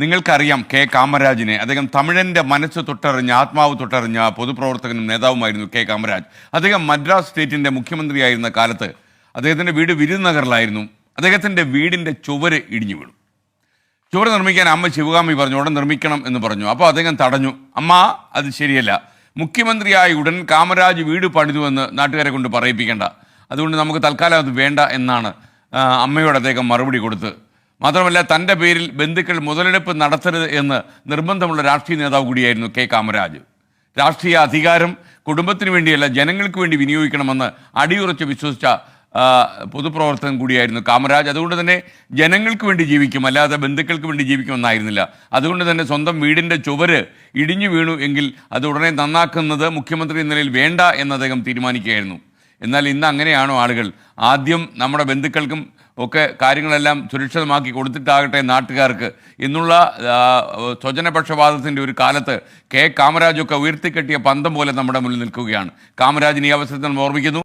നിങ്ങൾക്കറിയാം കെ കാമരാജിനെ. അദ്ദേഹം തമിഴൻ്റെ മനസ്സ് തൊട്ടറിഞ്ഞ, ആത്മാവ് തൊട്ടറിഞ്ഞ പൊതുപ്രവർത്തകനും നേതാവുമായിരുന്നു കെ കാമരാജ്. അദ്ദേഹം മദ്രാസ് സ്റ്റേറ്റിൻ്റെ മുഖ്യമന്ത്രിയായിരുന്ന കാലത്ത് അദ്ദേഹത്തിൻ്റെ വീട് വിരുന്നഗറിലായിരുന്നു. അദ്ദേഹത്തിൻ്റെ വീടിൻ്റെ ചുവര് ഇടിഞ്ഞു വീണു. ചുവര് നിർമ്മിക്കാൻ അമ്മ ശിവകാമി പറഞ്ഞു, ഉടൻ നിർമ്മിക്കണം എന്ന് പറഞ്ഞു. അപ്പോൾ അദ്ദേഹം തടഞ്ഞു. അമ്മ, അത് ശരിയല്ല, മുഖ്യമന്ത്രിയായ ഉടൻ കാമരാജ് വീട് പണിതുവെന്ന് നാട്ടുകാരെ കൊണ്ട് പറയിപ്പിക്കേണ്ട, അതുകൊണ്ട് നമുക്ക് തൽക്കാലം അത് വേണ്ട എന്നാണ് അമ്മയോട് അദ്ദേഹം മറുപടി കൊടുത്ത്. മാത്രമല്ല, തൻ്റെ പേരിൽ ബന്ധുക്കൾ മുതലെടുപ്പ് നടത്തരുത് എന്ന് നിർബന്ധമുള്ള രാഷ്ട്രീയ നേതാവ് കൂടിയായിരുന്നു കെ കാമരാജ്. രാഷ്ട്രീയ അധികാരം കുടുംബത്തിന് വേണ്ടിയല്ല, ജനങ്ങൾക്ക് വേണ്ടി വിനിയോഗിക്കണമെന്ന് അടിയുറച്ച് വിശ്വസിച്ച പൊതുപ്രവർത്തകൻ കൂടിയായിരുന്നു കാമരാജ്. അതുകൊണ്ട് തന്നെ ജനങ്ങൾക്ക് വേണ്ടി ജീവിക്കും, അല്ലാതെ ബന്ധുക്കൾക്ക് വേണ്ടി ജീവിക്കുമെന്നായിരുന്നില്ല. അതുകൊണ്ട് തന്നെ സ്വന്തം വീടിൻ്റെ ചുവര് ഇടിഞ്ഞു വീണു എങ്കിൽ അത് ഉടനെ നന്നാക്കുന്നത് മുഖ്യമന്ത്രി എന്ന നിലയിൽ വേണ്ട എന്ന് അദ്ദേഹം തീരുമാനിക്കുകയായിരുന്നു. എന്നാൽ ഇന്ന് അങ്ങനെയാണോ ആളുകൾ? ആദ്യം നമ്മുടെ ബന്ധുക്കൾക്കും ഒക്കെ കാര്യങ്ങളെല്ലാം സുരക്ഷിതമാക്കി കൊടുത്തിട്ടാകട്ടെ നാട്ടുകാർക്ക് എന്നുള്ള സ്വജനപക്ഷപാതത്തിൻ്റെ ഒരു കാലത്ത് കെ കാമരാജൊക്കെ ഉയർത്തിക്കെട്ടിയ പന്തം പോലെ നമ്മുടെ മുന്നിൽ നിൽക്കുകയാണ്. കാമരാജിന് ഈ അവസരത്തിൽ ഓർമ്മിക്കുന്നു.